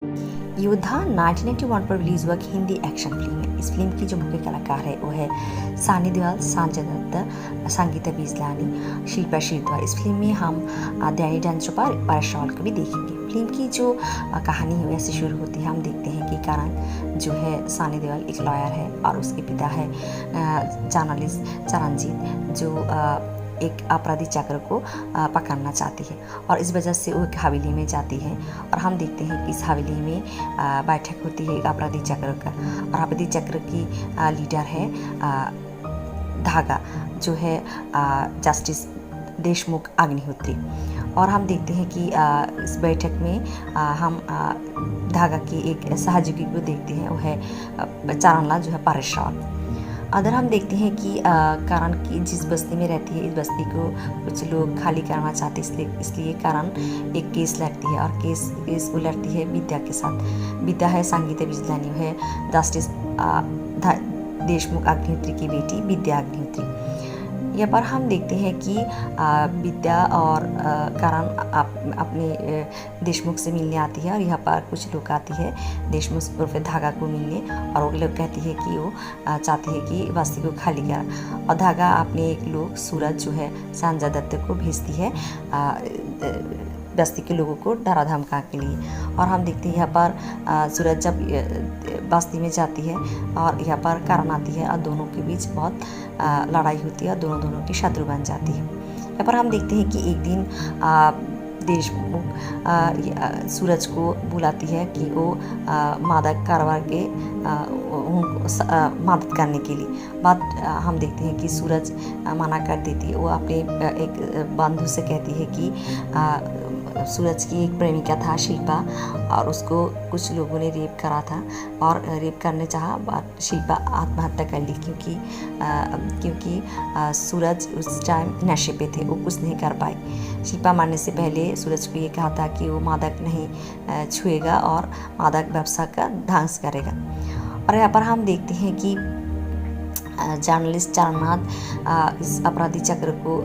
योद्धा 1991 पर रिलीज हुआ एक हिंदी एक्शन फिल्म है। इस फिल्म की जो मुख्य कलाकार है वो है सानी देओल, संजय दत्त, संगीता बिजलानी, शिल्पा शिरद्वार। इस फिल्म में हम डैनी डांचोपा पाराशॉल को भी देखेंगे। फिल्म की जो कहानी है वैसे शुरू होती है। हम देखते हैं कि करण जो है सानी देओल एक लॉयर है और उसके पिता है जर्नलिस्ट चरणजीत जो एक अपराधी चक्र को पकड़ना चाहती है और इस वजह से वो एक हवेली में जाती है और हम देखते हैं कि इस हवेली में बैठक होती है एक अपराधी चक्र का और अपराधी चक्र की लीडर है धागा जो है जस्टिस देशमुख अग्निहोत्री। और हम देखते हैं कि इस बैठक में हम धागा की एक सहयोगी को देखते हैं, वो है चारणलाल जो है पाराशॉल। अगर हम देखते हैं कि करण की जिस बस्ती में रहती है, इस बस्ती को कुछ लोग खाली करना चाहते हैं, इसलिए करण एक केस लड़ती है और केस वो लड़ती है विद्या के साथ। विद्या है संगीता बिजलानी, है जस्टिस देशमुख अग्निहोत्री की बेटी विद्या अग्निहोत्री। यहाँ पर हम देखते हैं कि विद्या और करण अपने देशमुख से मिलने आती है और यहाँ पर कुछ लोग आती है देशमुख उर्फ धागा को मिलने और वो लोग कहती है कि वो चाहती है कि बस्ती को खाली कर और धागा अपने एक लोग सूरज जो है संजय दत्त को भेजती है बस्ती के लोगों को डरा धमका के लिए। और हम देखते हैं यहाँ पर सूरज जब बस्ती में जाती है और यहाँ पर करण आती है और दोनों के बीच बहुत लड़ाई होती है और दोनों की शत्रु बन जाती है। यहाँ पर हम देखते हैं कि एक दिन देशमुख सूरज को बुलाती है कि वो मादक कारोबार के मदद करने के लिए। बात हम देखते हैं कि सूरज मना कर देती है। वो अपने एक बंधु से कहती है कि सूरज की एक प्रेमिका था शिल्पा और उसको कुछ लोगों ने रेप करा था और रेप करने चाहा बट शिल्पा आत्महत्या कर ली क्योंकि सूरज उस टाइम नशे पे थे, वो कुछ नहीं कर पाई। शिल्पा मरने से पहले सूरज को ये कहा था कि वो मादक नहीं छुएगा और मादक व्यवसाय का ध्वंस करेगा। और यहाँ पर हम देखते हैं कि जर्नलिस्ट चरणनाथ इस अपराधी चक्र को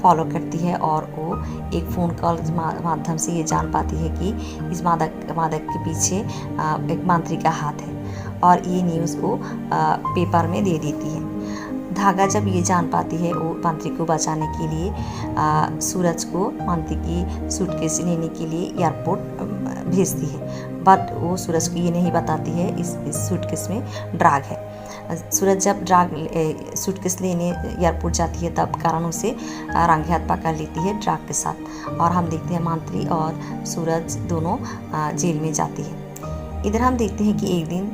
फॉलो करती है और वो एक फ़ोन कॉल के माध्यम से ये जान पाती है कि इस मादक के पीछे एक मंत्री का हाथ है और ये न्यूज़ वो पेपर में दे देती है। धागा जब ये जान पाती है वो मंत्री को बचाने के लिए सूरज को मंत्री की सूटकेस लेने के लिए एयरपोर्ट भेजती है बट वो सूरज को ये नहीं बताती है इस सूटकेस में ड्रग है। सूरज जब ड्रग सूटकेस लेने एयरपोर्ट जाती है तब करण उसे रंगे हाथ पकड़ लेती है ड्रग के साथ और हम देखते हैं मंत्री और सूरज दोनों जेल में जाती है। इधर हम देखते हैं कि एक दिन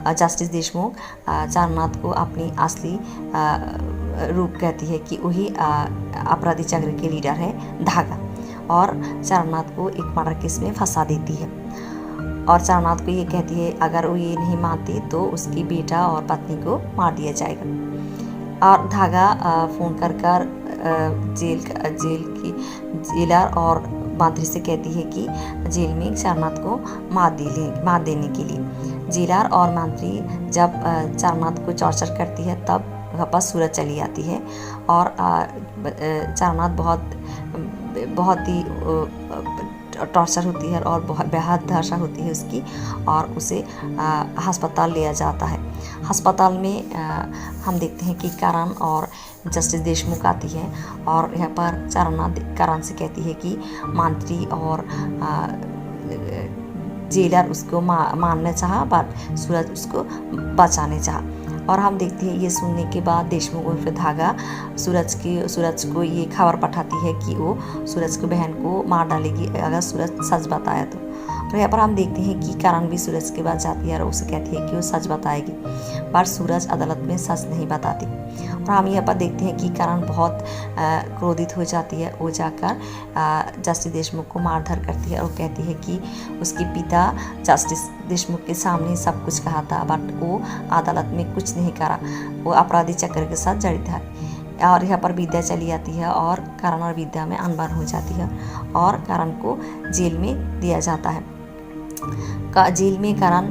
जस्टिस देशमुख चरणनाथ को अपनी असली रूप कहती है कि वही अपराधी चक्र के लीडर है धागा और चरणनाथ को एक मर्डर केस में फंसा देती है और चरणनाथ को ये कहती है अगर वो ये नहीं मानती तो उसकी बेटा और पत्नी को मार दिया जाएगा। और धागा फ़ोन कर जेल की जेलर और मंत्री से कहती है कि जेल में चरणनाथ को मार देने के लिए। जेलर और मंत्री जब चरणनाथ को टॉर्चर करती है तब वापस सूरज चली आती है और चरणनाथ बहुत ही टॉर्चर होती है और बहुत बेहद दशा होती है उसकी और उसे अस्पताल लिया जाता है। अस्पताल में हम देखते हैं कि करण और जस्टिस देशमुख आती है और यहाँ पर चरणनाथ करण से कहती है कि मंत्री और जेलर उसको मारना चाहा बट सूरज उसको बचाने चाहा। और हम देखते हैं ये सुनने के बाद देशमुख उर्फ धागा सूरज को ये खबर पठाती है कि वो सूरज की बहन को मार डालेगी अगर सूरज सच बताया तो। और यहाँ पर हम देखते हैं कि करण भी सूरज के पास जाती है और उसे कहती है कि वो सच बताएगी पर सूरज अदालत में सच नहीं बताती। और हम यहाँ पर देखते हैं कि करण बहुत क्रोधित हो जाती है। वो जाकर जस्टिस देशमुख को मारधर करती है और कहती है कि उसके पिता जस्टिस देशमुख के सामने सब कुछ कहा था बट वो अदालत में कुछ नहीं करा, वो अपराधी चक्र के साथ जड़ित है। और यहाँ पर विद्या चली आती है और करण और विद्या में अनबन हो जाती है और करण को जेल में दिया जाता है। जेल में करण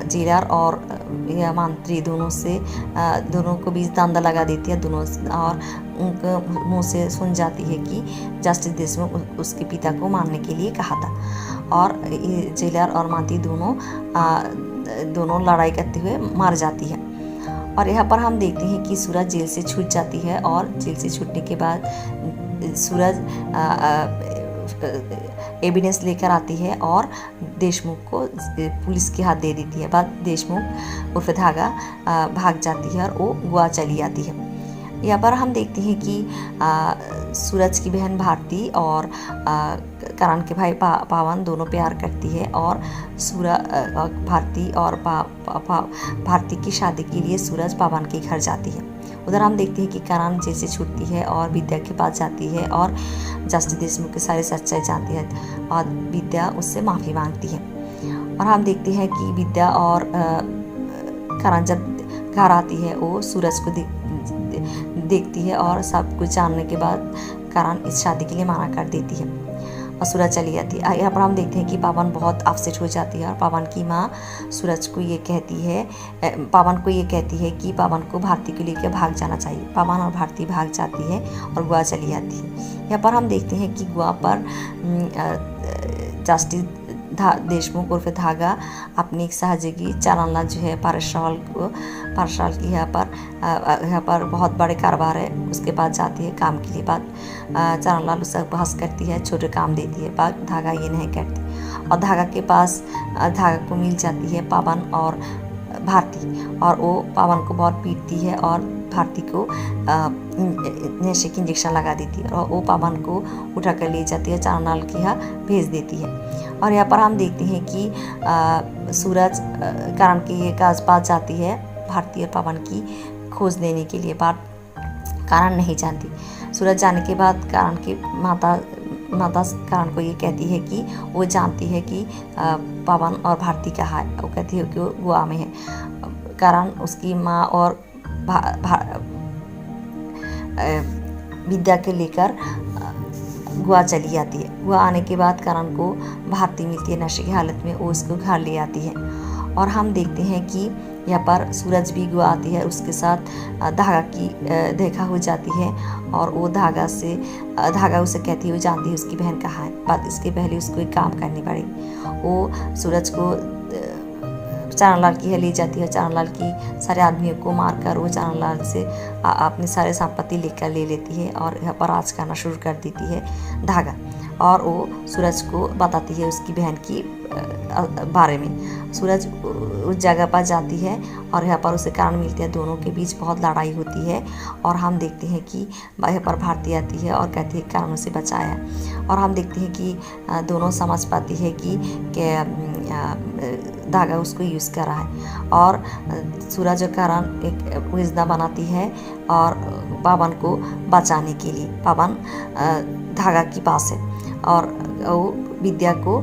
जेलर और या मंत्री दोनों को बीच दांदा लगा देती है दोनों, और उनके मुंह से सुन जाती है कि जस्टिस देशमुख उसके पिता को मारने के लिए कहा था। और जेलर और मंत्री दोनों लड़ाई करते हुए मार जाती है। और यहाँ पर हम देखते हैं कि सूरज जेल से छूट जाती है, और जेल से छूटने के बाद सूरज एविडेंस लेकर आती है और देशमुख को पुलिस के हाथ दे देती है। बाद देशमुख उर्फ धागा भाग जाती है और वो गोवा चली आती है। यहाँ पर हम देखते हैं कि सूरज की बहन भारती और करण के भाई पावन दोनों प्यार करती है, और भारती और भारती की शादी के लिए सूरज पावन के घर जाती है। उधर हम देखते हैं कि करण जेल से छूटती है और विद्या के पास जाती है और जस्टिस देशमुख की सारी सच्चाई जानती है, और विद्या उससे माफ़ी मांगती है। और हम देखते हैं कि विद्या और करण जब घर आती है वो सूरज को देखती है, और सब कुछ जानने के बाद करण इस शादी के लिए मना कर देती है और सूरज चली जाती है। यहाँ पर हम देखते हैं कि पावन बहुत अपसेट हो जाती है, और पावन की माँ सूरज को ये कहती है, पावन को ये कहती है कि पावन को भारती को लेकर भाग जाना चाहिए। पावन और भारती भाग जाती है और गोवा चली जाती है। यहाँ पर हम देखते हैं कि गोवा पर जस्टिस देशमुख उर्फ धागा अपनी एक सहयोगी चारणलाल जो है पारसाल की यहाँ पर बहुत बड़े कारोबार है उसके पास जाती है काम के लिए। बाद चारणलाल उससे बहस करती है, छोटे काम देती है, बाद धागा ये नहीं करती, और धागा के पास धागा को मिल जाती है पावन और भारती, और वो पावन को बहुत पीटती है और भारती को नशे की इंजेक्शन लगा देती है, और वो पावन को उठा कर ले जाती है, चारणलाल के यहाँ भेज देती है। और यहाँ पर हम देखते हैं कि सूरज करण के पास जाती है भारती और पावन की खोज लेने के लिए, बात करण नहीं जानती। सूरज जाने के बाद करण की माता करण को ये कहती है कि वो जानती है कि पावन और भारती कहाँ है। वो कहती है कि वो गोवा में है। करण उसकी माँ और विद्या के लेकर गोवा चली जाती है। गोवा आने के बाद करण को भारती मिलती है नशे की हालत में, वो उसको घर ले आती है। और हम देखते हैं कि यहाँ पर सूरज भी गोवा आती है, उसके साथ धागा की देखा हो जाती है, और वो धागा उसे कहती है वो जानती है उसकी बहन कहाँ है। बात इसके पहले उसको एक काम करनी पड़ेगी। वो सूरज को चारणलाल की ले जाती है, चारणलाल की सारे आदमियों को मारकर वो चारणलाल से अपनी सारे संपत्ति लेकर ले लेती है, और यहाँ पर राज करना शुरू कर देती है धागा। और वो सूरज को बताती है उसकी बहन की बारे में। सूरज उस जगह पर जाती है और यहाँ पर उसे करण मिलती है, दोनों के बीच बहुत लड़ाई होती है। और हम देखते हैं कि यहाँ पर भारती आती है और कहती है करण उसे बचाया। और हम देखते हैं कि दोनों समझ पाती है कि धागा उसको यूज़ कर रहा है, और सूरज और करण एक योजना बनाती है और पावन को बचाने के लिए। पावन धागा के पास है और वो विद्या को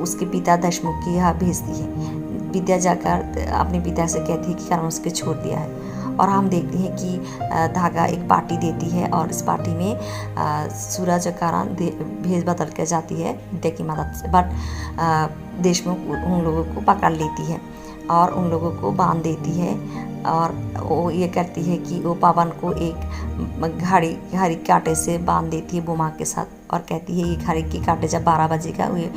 उसके पिता देशमुख के यहाँ भेजती है। विद्या जाकर अपने पिता से कहती है कि करण उसके छोड़ दिया है। और हम देखते हैं कि धागा एक पार्टी देती है, और इस पार्टी में सूरज और करण भेज बदल कर जाती है विद्या की मदद से। बट देशमुख उन लोगों को पकड़ लेती है और उन लोगों को बांध देती है, और वो ये करती है कि वो पावन को एक घड़ी कांटे से बांध देती है बुमा के साथ, और कहती है ये घड़ी की कांटे जब 12 बजेगा ये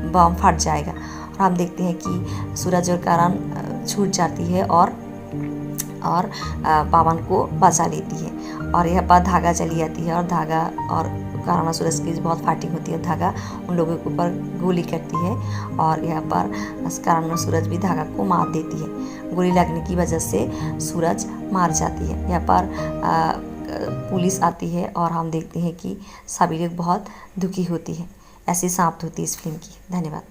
बम फट जाएगा। और हम देखते हैं कि सूरज और करण छूट जाती है और पावन को बचा लेती है। और यहाँ पर धागा चली जाती है, और धागा और करण सूरज की बहुत फाइटिंग होती है। धागा उन लोगों के ऊपर गोली करती है, और यहाँ पर करण और सूरज भी धागा को मार देती है। गोली लगने की वजह से सूरज मार जाती है। यहाँ पर पुलिस आती है और हम देखते हैं कि सभी लोग बहुत दुखी होती है। ऐसी समाप्त होती है इस फिल्म की। धन्यवाद।